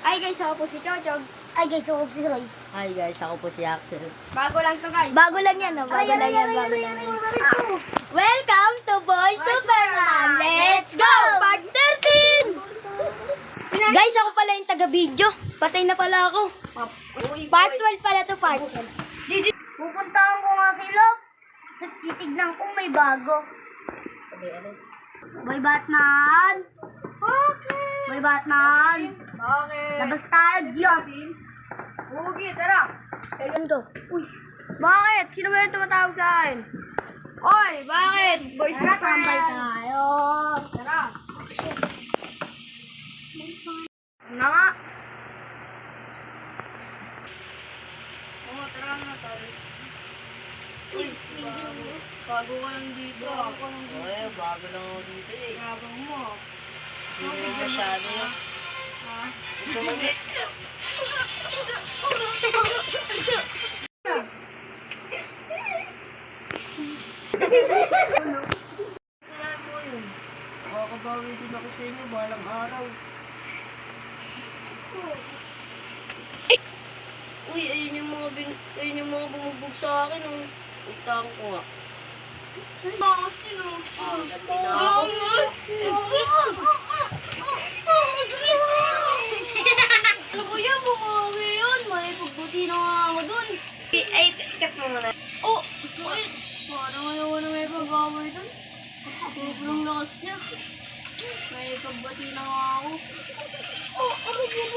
Hi guys, ako po si Chochog. Ay guys, ako si Royce. Hi guys, ako po si Axel. Bago lang to guys. Bago lang yan, no? Bago lang yan, bago lang yan. Welcome to Boy Superman! Let's go! Part 13! Guys, ako pala yung taga-video. Patay na pala ako. Part 12 pala to, part 12. Pupuntahan ko nga sila. Titignan ko may bago. Boy Batman! Okay. Boy Batman! Okay. Labas tayo, Gio! Okay, tara. Ayun ko. Uy, Bakit? Sino ba yung tumatawag sa akin? Oy, bakit? Boy tara, Superman. tambay tayo. Tara. Na nga. Oo, tara na tayo. Uy, bago ka lang dito. Ay, bago lang ako dito eh. Gabang mo. Hindi mo masyado yan. Ha? Gusto mo din? Kaya mo yun. Makakabawi din ako sa inyo balang araw. Uy, ayun yung mga bumubog sa akin. Oh. Utang ko nga. Bangas din oh. Ano ko yan, bumawi yun. May pagbuti na nga ako dun. Ay, cut mo muna. Oh, sweet. Parang ayaw na may pag-away dun. Sobrang lakas niya. May pagbati na nga ako. Oh, ano yun?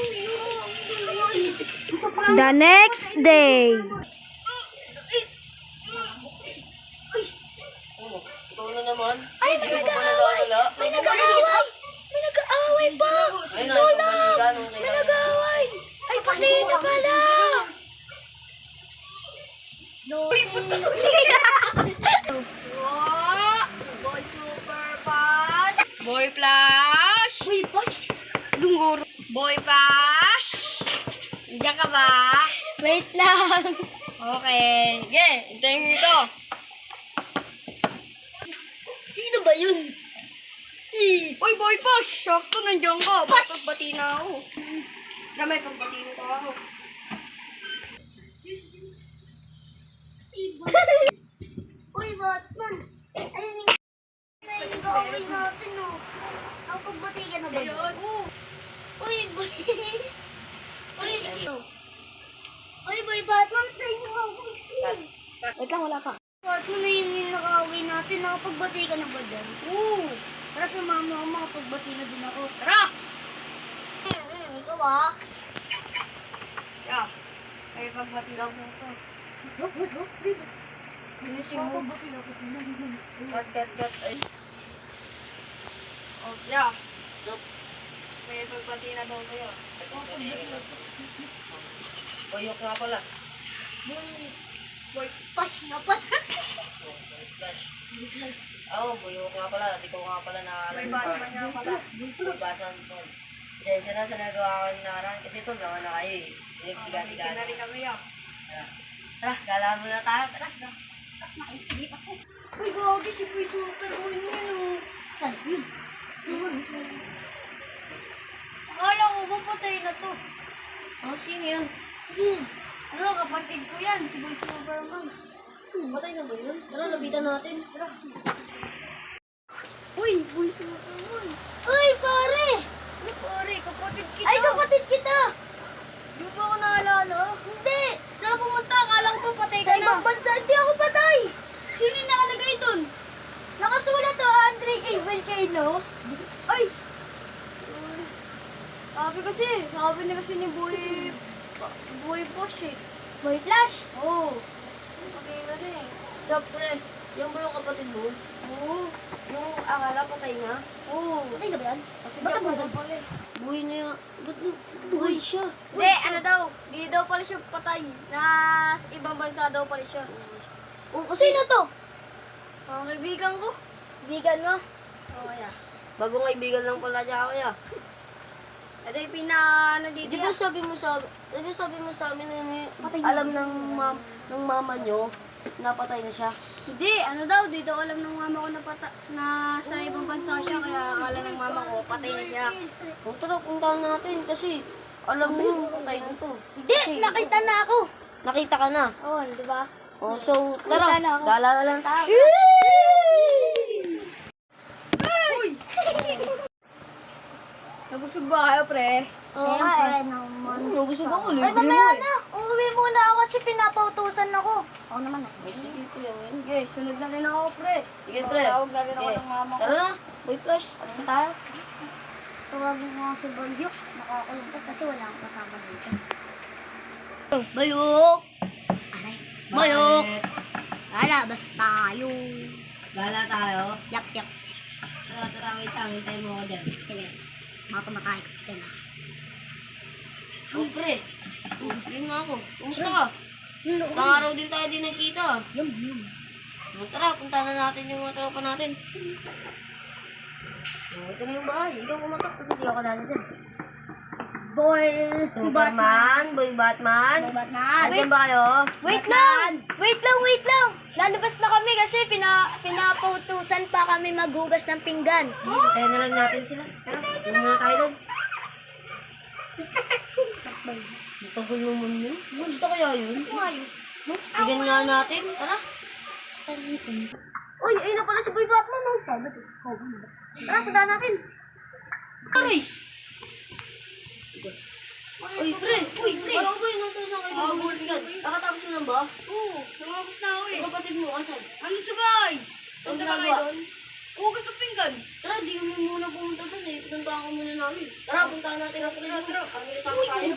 The next day. Oh, ikaw na naman. Ay, may nag-aaway! May nag-aaway! May nag-aaway pa! Ayun na, pabalikan. May nag-aaway! Ay, patay na pala! Uy, punta sa Boy Super Pass. Boy Flash. Uy, Bosh! Dungguro. Boy Flash. Diyan ka ba? Wait lang! Okay. Okay, hintayin mo ito. Sino ba yun? Uy, Boy Flash. Sakto, nandiyan ka. Pagbati na ako. Na may pagbati na ako. Uy, Batman! Ayun yung nag-aaway natin, no? Nakapagbati ka na ba? Uy, boy! Uy! Uy, boy, Batman! Tayo mo ako! Wait lang, wala pa. Batman na yun yung nag-aaway natin. Nakapagbati ka na ba dyan? Oo. Tara, sumama ako. Makapagbati na din ako. Tara. Ikaw ah! Yeah. May pagbati lang po ito. Ayusin mo. Makapagbati na ako. Cut. Ay. Oh, yeah. So, May pagbati na daw kayo. Boyok nga pala. Boy. Pash na pa! Flash. Oo, boyok nga pala. Di ko nga pala nakakaraan. May Batman nga pala. May Batman po. Pasensya na sa nagawa ko yung nakaraan. Kasi ito, gawa na kayo eh. Pinagsiga-siga. Hindi na rin kami yan. Tara, gala mo na tayo. Tara. Uy, gagi si Boy Super. Uy, yun. Saan yun? Akala ko ba patay na to? Oh, sino yun? Sige. Ano, kapatid ko yan. Si Boy Superman. Patay na ba yun? Tara, lapitan natin. Tara. Uy, Boy Superman. Uy, pare! Ano pare, kapatid kita. Ay, kapatid kita! Di ba ako naalala? Hindi! Saan pumunta? Akala ko ba patay Sa ka na? ibang bansa, hindi ako patay! Sino yung nakalagay dun? Nakasulat to, Andre A. Volcano. Ay! Sabi na kasi ni Boy Boss eh. Boy Flash! Oo. Patay ka na eh. Siyempre, yan ba yung kapatid mo? Oo. Yung akala patay na? Oo. Patay na ba yan? Kasi Ba't diyan ang pala buhay? pala eh. Buhay na yan. Ba't buhay siya? Hindi, ano daw, di daw pala siya patay. Na ibang bansa daw pala siya. Sino to? Ang kaibigan ko. Bigan mo? Oo, yeah. Bagong kaibigan lang pala siya ako ya. Ito yung dito. Di ba sabi mo sa amin na Patay na. alam ng mama nyo napatay na siya? Hindi, ano daw, di daw alam ng mama ko na sa ibang bansa siya, kaya akala ng mama ko, patay na siya. Kung tara, puntahan natin kasi Alam mo, tayo to. Hindi, nakita na ako. Nakita ka na. Oo, di ba? Oh, so, tara. Nakita na ako. Gala na lang tayo. Uy! Nabusog ba kayo, pre? Oo nga eh. naman. Nabusog ako. Ay, mamaya na. Uuwi muna ako kasi pinapautusan ako. Oo naman ah. Sige, kuya. Sige, sunod na rin ako, pre. Sige, pre. Tawag na rin ako Sige. ng mama ko. Tara na. Boy Flash, alis na tayo. Tawagin mo ako si Bayok. Nakakulungkot kasi wala akong kasama dito. Bayok! Aray. Bayok! Lalabas tayo. Gala tayo. Yap, yap. Tara, tara. Wait lang. Hintayin mo ako dyan. Sige. Baka kumakain ka dyan ah. Oh, pre. Oh, yun nga ako. Kumusta ka? Isang araw din tayo din nagkita. Yum, yum. Oh, tara, punta na natin yung mga tropa natin. Oh, ito na yung bahay. Ikaw kumatak kasi di ako dali dyan. Boy, Superman, Boy Batman. Batman. Nandiyan ba kayo? Wait lang! Wait lang, wait lang! Lalabas na kami kasi pinapautusan pa kami maghugas ng pinggan. Tayo na lang natin sila. Tara, doon na tayo doon. Matagal naman yun. Gusto kaya yun? Ayos. Tignan nga natin. Tara. Uy, ayun na pala si Boy Batman. Oh. Sabi ko, Tara, punta natin. Aris! Uy, pre! Uy, pre! Parang ba yung natusan kayo ng buligan? Nakatapos mo lang ba? Oo, lumabas na ako eh. Yung kapatid mo, asan? Ano sa bahay? Ang Punta ka kayo ginagawa? doon? Ugas ng pinggan. Tara, di kami muna pumunta doon eh. Puntahan ko muna namin. Tara, puntahan natin ang pagkakas. Tara, kami na sa tayo.